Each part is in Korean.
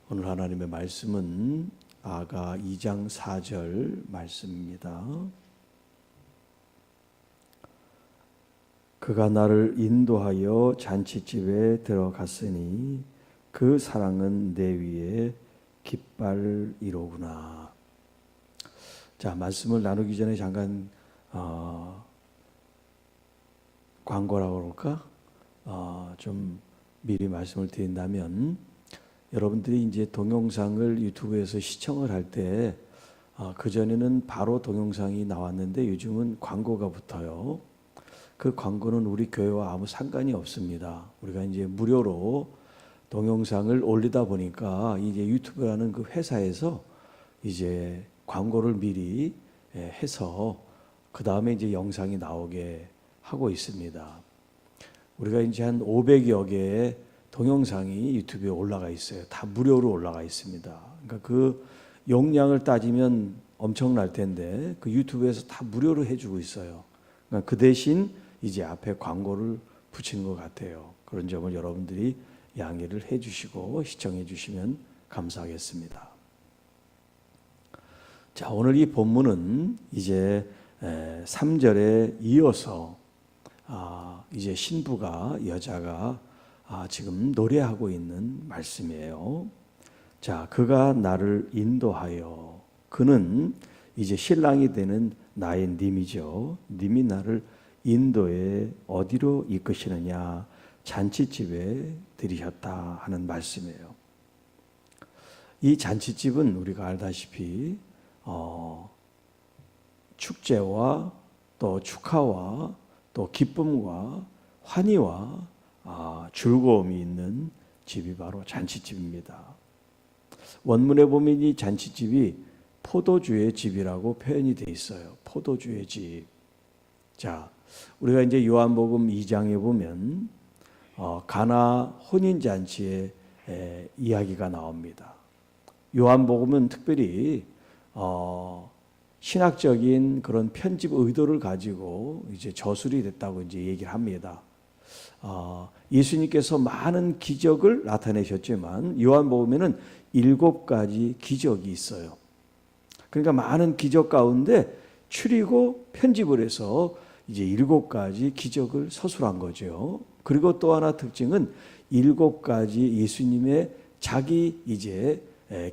오늘 하나님의 말씀은 아가 2장 4절 말씀입니다. 그가 나를 인도하여 잔치집에 들어갔으니 그 사랑은 내 위에 깃발이로구나. 자, 말씀을 나누기 전에 잠깐 광고라고 그럴까? 좀 미리 말씀을 드린다면, 여러분들이 이제 동영상을 유튜브에서 시청을 할 때 그전에는 바로 동영상이 나왔는데 요즘은 광고가 붙어요. 그 광고는 우리 교회와 아무 상관이 없습니다. 우리가 이제 무료로 동영상을 올리다 보니까 이제 유튜브라는 그 회사에서 이제 광고를 미리 해서 그 다음에 이제 영상이 나오게 하고 있습니다. 우리가 이제 한 500여 개의 동영상이 유튜브에 올라가 있어요. 다 무료로 올라가 있습니다. 그러니까 그 용량을 따지면 엄청날 텐데 그 유튜브에서 다 무료로 해주고 있어요. 그러니까 그 대신 이제 앞에 광고를 붙인 것 같아요. 그런 점을 여러분들이 양해를 해주시고 시청해 주시면 감사하겠습니다. 자, 오늘 이 본문은 이제 3절에 이어서 이제 신부가 여자가 지금 노래하고 있는 말씀이에요. 자, 그가 나를 인도하여, 그는 이제 신랑이 되는 나의 님이죠. 님이 나를 인도에 어디로 이끄시느냐, 잔치집에 들이셨다 하는 말씀이에요. 이 잔치집은 우리가 알다시피 축제와 또 축하와 또 기쁨과 환희와 즐거움이 있는 집이 바로 잔치집입니다. 원문에 보면 이 잔치집이 포도주의 집이라고 표현이 되어 있어요. 포도주의 집. 자, 우리가 이제 요한복음 2장에 보면 가나 혼인잔치의 이야기가 나옵니다. 요한복음은 특별히 신학적인 그런 편집 의도를 가지고 이제 저술이 됐다고 이제 얘기를 합니다. 예수님께서 많은 기적을 나타내셨지만 요한복음에는 7가지 기적이 있어요. 그러니까 많은 기적 가운데 추리고 편집을 해서 이제 7가지 기적을 서술한 거죠. 그리고 또 하나 특징은 7가지 예수님의 자기 이제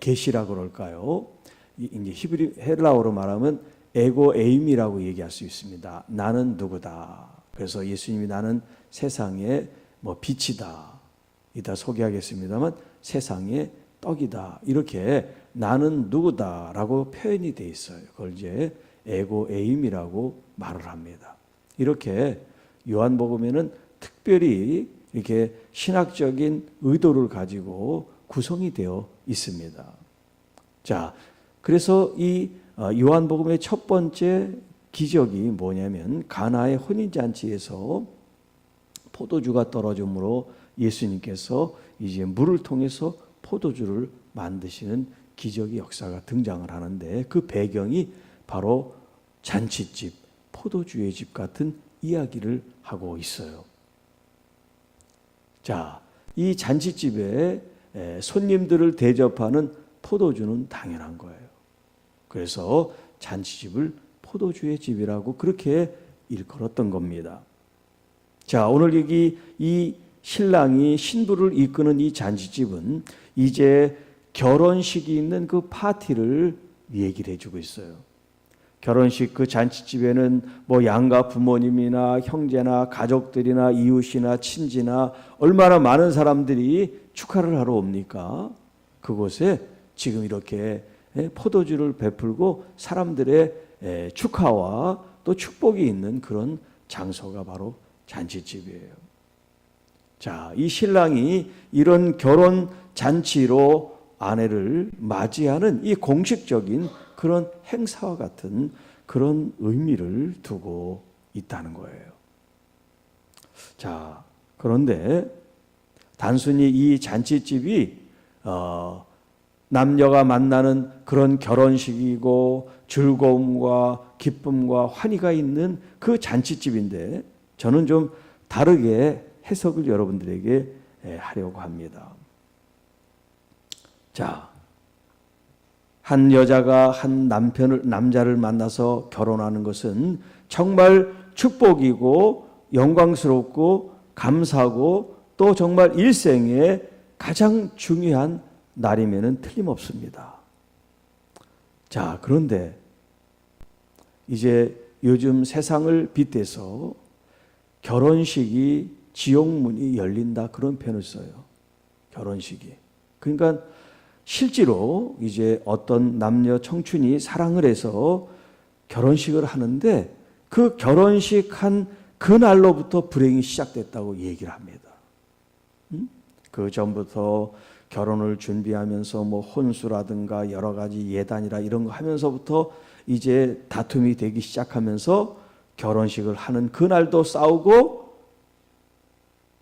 계시라 그럴까요? 이제 히브리 헬라어로 말하면 에고 에임이라고 얘기할 수 있습니다. 나는 누구다. 그래서 예수님이 나는 세상의 빛이다. 이따 소개하겠습니다만 세상의 떡이다. 이렇게 나는 누구다라고 표현이 돼 있어요. 그걸 이제 에고 에임이라고 말을 합니다. 이렇게 요한복음에는 특별히 이렇게 신학적인 의도를 가지고 구성이 되어 있습니다. 자, 그래서 이 요한복음의 첫 번째 기적이 뭐냐면 가나의 혼인잔치에서 포도주가 떨어짐으로 예수님께서 이제 물을 통해서 포도주를 만드시는 기적의 역사가 등장을 하는데 그 배경이 바로 잔치집, 포도주의 집 같은 이야기를 하고 있어요. 자, 이 잔치집에 손님들을 대접하는 포도주는 당연한 거예요. 그래서 잔치집을 포도주의 집이라고 그렇게 일컬었던 겁니다. 자, 오늘 여기 이 신랑이 신부를 이끄는 이 잔치집은 이제 결혼식이 있는 그 파티를 얘기를 해주고 있어요. 결혼식 그 잔치집에는 양가 부모님이나 형제나 가족들이나 이웃이나 친지나 얼마나 많은 사람들이 축하를 하러 옵니까? 그곳에 지금 이렇게 포도주를 베풀고 사람들의 축하와 또 축복이 있는 그런 장소가 바로 잔치집이에요. 자, 이 신랑이 이런 결혼 잔치로 아내를 맞이하는 이 공식적인 그런 행사와 같은 그런 의미를 두고 있다는 거예요. 자, 그런데 단순히 이 잔치집이 남녀가 만나는 그런 결혼식이고 즐거움과 기쁨과 환희가 있는 그 잔치집인데 저는 좀 다르게 해석을 여러분들에게 하려고 합니다. 자, 한 여자가 한 남자를 만나서 결혼하는 것은 정말 축복이고 영광스럽고 감사하고 또 정말 일생에 가장 중요한 날이면은 틀림없습니다. 자, 그런데 이제 요즘 세상을 빗대서 결혼식이 지옥문이 열린다 그런 표현을 써요. 결혼식이. 그러니까 실제로 이제 어떤 남녀 청춘이 사랑을 해서 결혼식을 하는데 그 결혼식 한 그날로부터 불행이 시작됐다고 얘기를 합니다. 그 전부터 결혼을 준비하면서 뭐 혼수라든가 여러 가지 예단이라 이런 거 하면서부터 이제 다툼이 되기 시작하면서 결혼식을 하는 그날도 싸우고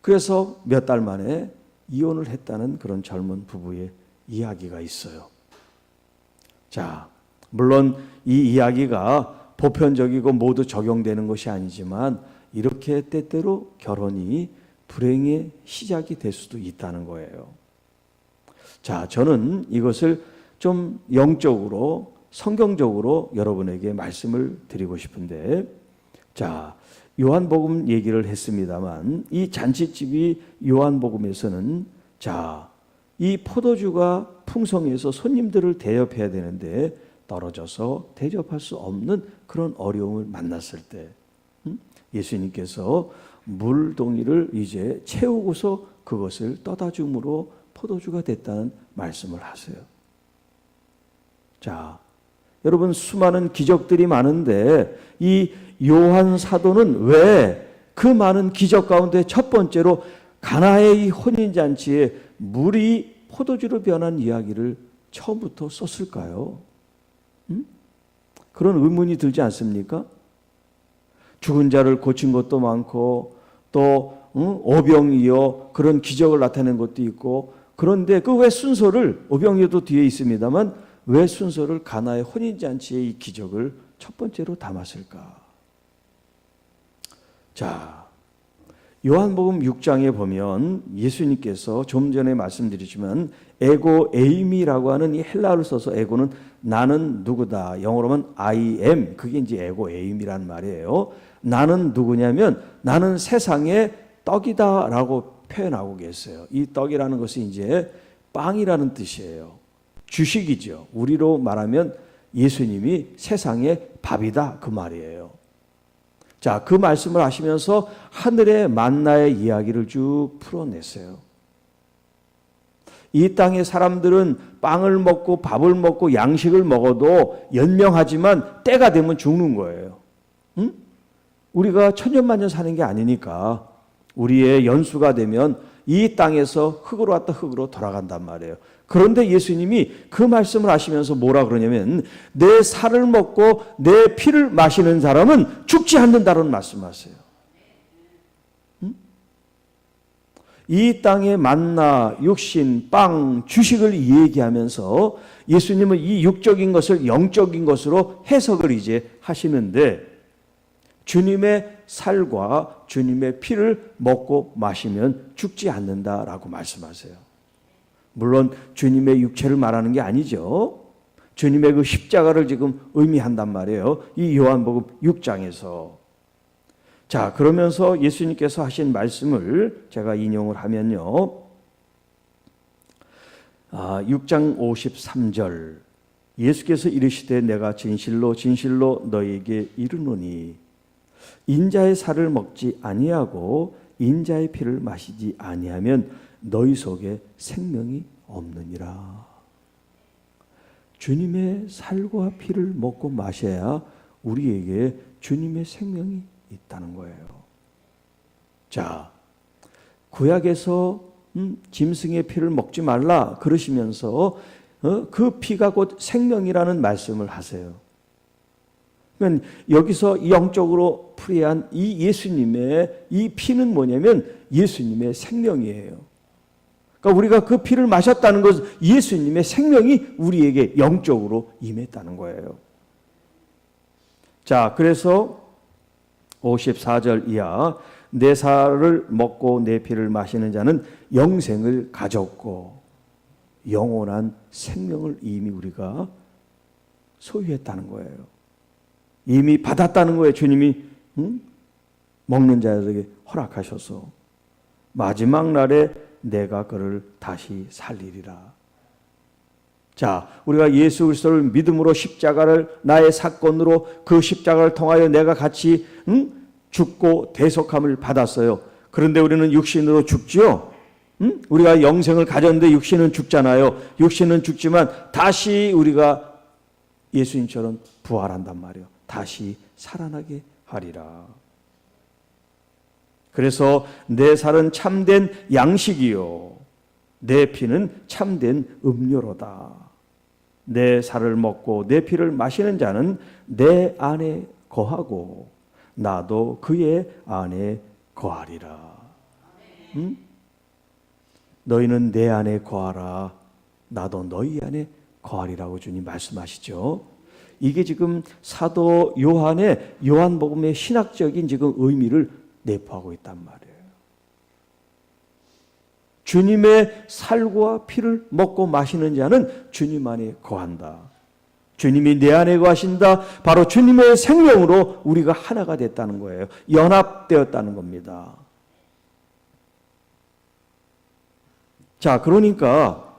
그래서 몇 달 만에 이혼을 했다는 그런 젊은 부부의 이야기가 있어요. 자, 물론 이 이야기가 보편적이고 모두 적용되는 것이 아니지만 이렇게 때때로 결혼이 불행의 시작이 될 수도 있다는 거예요. 자, 저는 이것을 좀 영적으로 성경적으로 여러분에게 말씀을 드리고 싶은데, 자, 요한복음 얘기를 했습니다만 이 잔치집이 요한복음에서는 자, 이 포도주가 풍성해서 손님들을 대접해야 되는데 떨어져서 대접할 수 없는 그런 어려움을 만났을 때 예수님께서 물동이를 이제 채우고서 그것을 떠다 줌으로 포도주가 됐다는 말씀을 하세요. 자, 여러분 수많은 기적들이 많은데 이 요한 사도는 왜 그 많은 기적 가운데 첫 번째로 가나의 이 혼인잔치에 물이 포도주로 변한 이야기를 처음부터 썼을까요? 그런 의문이 들지 않습니까? 죽은 자를 고친 것도 많고 또 오병이어 그런 기적을 나타낸 것도 있고 그런데 그 왜 순서를 오병이어도 뒤에 있습니다만 왜 순서를 가나의 혼인잔치의 이 기적을 첫 번째로 담았을까? 자, 요한복음 6장에 보면 예수님께서 좀 전에 말씀드렸지만 에고 에임이라고 하는 이 헬라어를 써서 에고는 나는 누구다. 영어로는 I am. 그게 이제 에고 에임이란 말이에요. 나는 누구냐면 나는 세상의 떡이다라고 표현하고 계세요. 이 떡이라는 것이 이제 빵이라는 뜻이에요. 주식이죠. 우리로 말하면 예수님이 세상의 밥이다 그 말이에요. 자, 그 말씀을 하시면서 하늘의 만나의 이야기를 쭉 풀어냈어요. 이 땅의 사람들은 빵을 먹고 밥을 먹고 양식을 먹어도 연명하지만 때가 되면 죽는 거예요. 응? 우리가 천년만년 사는 게 아니니까 우리의 연수가 되면 이 땅에서 흙으로 왔다 흙으로 돌아간단 말이에요. 그런데 예수님이 그 말씀을 하시면서 뭐라 그러냐면 내 살을 먹고 내 피를 마시는 사람은 죽지 않는다는 말씀하세요. 이 땅의 만나, 육신, 빵, 주식을 얘기하면서 예수님은 이 육적인 것을 영적인 것으로 해석을 이제 하시는데 주님의 살과 주님의 피를 먹고 마시면 죽지 않는다라고 말씀하세요. 물론 주님의 육체를 말하는 게 아니죠. 주님의 그 십자가를 지금 의미한단 말이에요. 이 요한복음 6장에서. 자, 그러면서 예수님께서 하신 말씀을 제가 인용을 하면요. 6장 53절 예수께서 이르시되 내가 진실로 진실로 너희에게 이르노니 인자의 살을 먹지 아니하고 인자의 피를 마시지 아니하면 너희 속에 생명이 없느니라. 주님의 살과 피를 먹고 마셔야 우리에게 주님의 생명이 있다는 거예요. 자, 구약에서 짐승의 피를 먹지 말라 그러시면서 그 피가 곧 생명이라는 말씀을 하세요. 그러니까 여기서 영적으로 풀이한 이 예수님의 이 피는 뭐냐면 예수님의 생명이에요. 그러니까 우리가 그 피를 마셨다는 것은 예수님의 생명이 우리에게 영적으로 임했다는 거예요. 자, 그래서 54절 이하 내 살을 먹고 내 피를 마시는 자는 영생을 가졌고 영원한 생명을 이미 우리가 소유했다는 거예요. 이미 받았다는 거예요. 주님이 먹는 자들에게 허락하셔서 마지막 날에 내가 그를 다시 살리리라. 자, 우리가 예수 그리스도를 믿음으로 십자가를 나의 사건으로 그 십자가를 통하여 내가 같이 죽고 대속함을 받았어요. 그런데 우리는 육신으로 죽지요. 우리가 영생을 가졌는데 육신은 죽잖아요. 육신은 죽지만 다시 우리가 예수님처럼 부활한단 말이에요. 다시 살아나게 하리라. 그래서 내 살은 참된 양식이요 내 피는 참된 음료로다. 내 살을 먹고 내 피를 마시는 자는 내 안에 거하고 나도 그의 안에 거하리라. 너희는 내 안에 거하라. 나도 너희 안에 거하리라고 주님 말씀하시죠. 이게 지금 사도 요한의 요한복음의 신학적인 지금 의미를 내포하고 있단 말이에요. 주님의 살과 피를 먹고 마시는 자는 주님 안에 거한다. 주님이 내 안에 거하신다. 바로 주님의 생명으로 우리가 하나가 됐다는 거예요. 연합되었다는 겁니다. 자, 그러니까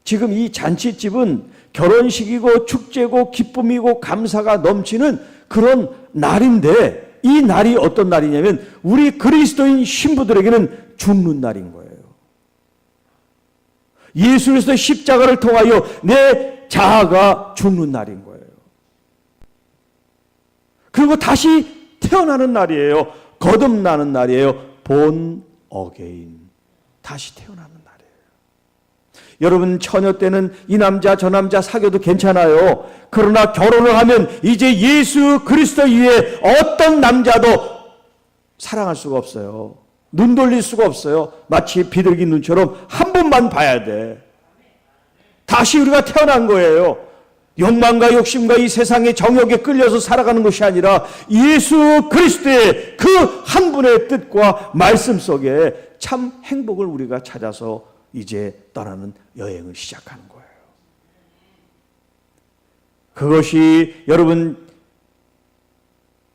지금 이 잔치집은 결혼식이고 축제고 기쁨이고 감사가 넘치는 그런 날인데 이 날이 어떤 날이냐면 우리 그리스도인 신부들에게는 죽는 날인 거예요. 예수 그리스도의 십자가를 통하여 내 자아가 죽는 날인 거예요. 그리고 다시 태어나는 날이에요. 거듭나는 날이에요. 본 어게인. 다시 태어나는 날이에요. 여러분 처녀 때는 이 남자 저 남자 사귀어도 괜찮아요. 그러나 결혼을 하면 이제 예수 그리스도 이외에 어떤 남자도 사랑할 수가 없어요. 눈 돌릴 수가 없어요. 마치 비둘기 눈처럼 한 번만 봐야 돼. 다시 우리가 태어난 거예요. 욕망과 욕심과 이 세상의 정욕에 끌려서 살아가는 것이 아니라 예수 그리스도의 그 한 분의 뜻과 말씀 속에 참 행복을 우리가 찾아서 이제 떠나는 여행을 시작하는 거예요. 그것이 여러분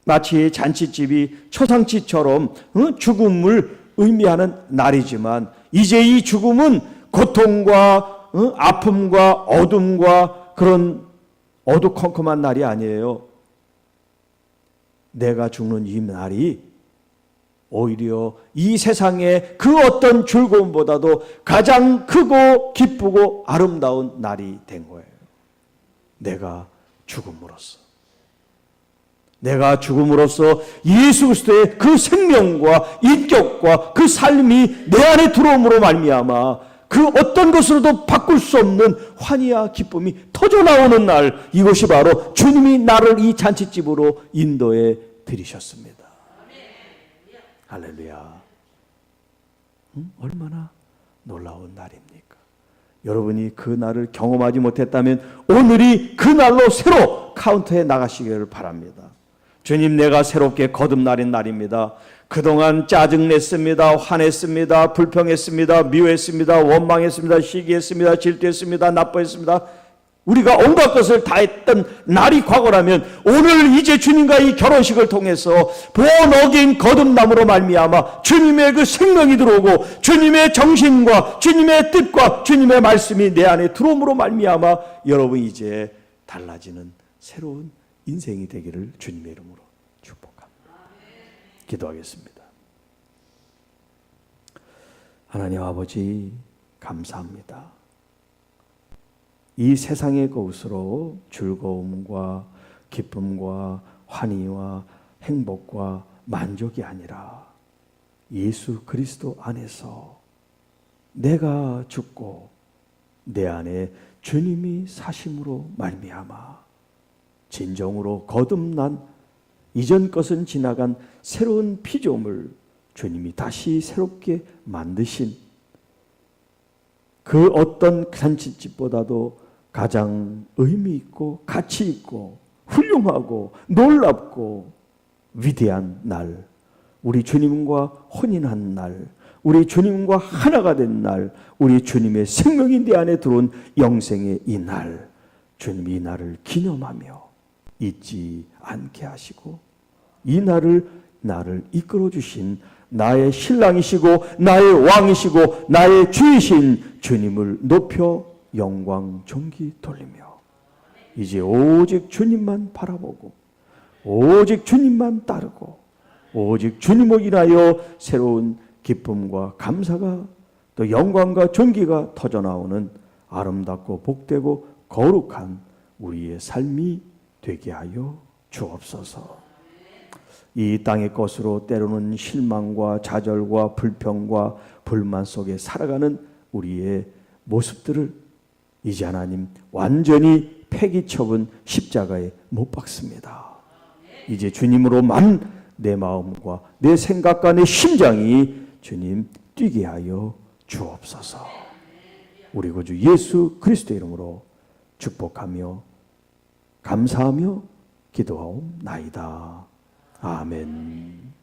마치 잔치집이 초상집처럼 죽음을 의미하는 날이지만 이제 이 죽음은 고통과 아픔과 어둠과 그런 어두컴컴한 날이 아니에요. 내가 죽는 이 날이 오히려 이 세상의 그 어떤 즐거움보다도 가장 크고 기쁘고 아름다운 날이 된 거예요. 내가 죽음으로써. 내가 죽음으로써 예수 그리스도의 그 생명과 인격과 그 삶이 내 안에 들어옴으로 말미암아 그 어떤 것으로도 바꿀 수 없는 환희와 기쁨이 터져나오는 날, 이것이 바로 주님이 나를 이 잔치집으로 인도해 드리셨습니다. 할렐루야. 얼마나 놀라운 날입니까? 여러분이 그 날을 경험하지 못했다면 오늘이 그 날로 새로 카운터에 나가시기를 바랍니다. 주님, 내가 새롭게 거듭나린 날입니다. 그동안 짜증냈습니다. 화냈습니다. 불평했습니다. 미워했습니다. 원망했습니다. 시기했습니다. 질투했습니다. 나빠했습니다. 우리가 온갖 것을 다 했던 날이 과거라면 오늘 이제 주님과 이 결혼식을 통해서 본 어긴 거듭남으로 말미암아 주님의 그 생명이 들어오고 주님의 정신과 주님의 뜻과 주님의 말씀이 내 안에 들어옴으로 말미암아 여러분 이제 달라지는 새로운 인생이 되기를 주님의 이름으로 축복합니다. 기도하겠습니다. 하나님 아버지 감사합니다. 이 세상의 것으로 즐거움과 기쁨과 환희와 행복과 만족이 아니라 예수 그리스도 안에서 내가 죽고 내 안에 주님이 사심으로 말미암아 진정으로 거듭난 이전 것은 지나간 새로운 피조물 주님이 다시 새롭게 만드신 그 어떤 잔치집보다도 가장 의미 있고 가치 있고 훌륭하고 놀랍고 위대한 날, 우리 주님과 혼인한 날, 우리 주님과 하나가 된 날, 우리 주님의 생명이 내 안에 들어온 영생의 이 날, 주님이 이 날을 기념하며 잊지 않게 하시고 이 날을 나를 이끌어 주신 나의 신랑이시고 나의 왕이시고 나의 주이신 주님을 높여 영광 존귀 돌리며 이제 오직 주님만 바라보고 오직 주님만 따르고 오직 주님을 인하여 새로운 기쁨과 감사가 또 영광과 존귀가 터져나오는 아름답고 복되고 거룩한 우리의 삶이 되게 하여 주옵소서. 이 땅의 것으로 때로는 실망과 좌절과 불평과 불만 속에 살아가는 우리의 모습들을 이제 하나님 완전히 폐기처분 십자가에 못 박습니다. 이제 주님으로만 내 마음과 내 생각과 내 심장이 주님 뛰게 하여 주옵소서. 우리 구주 예수 그리스도 이름으로 축복하며 감사하며 기도하옵나이다. 아멘.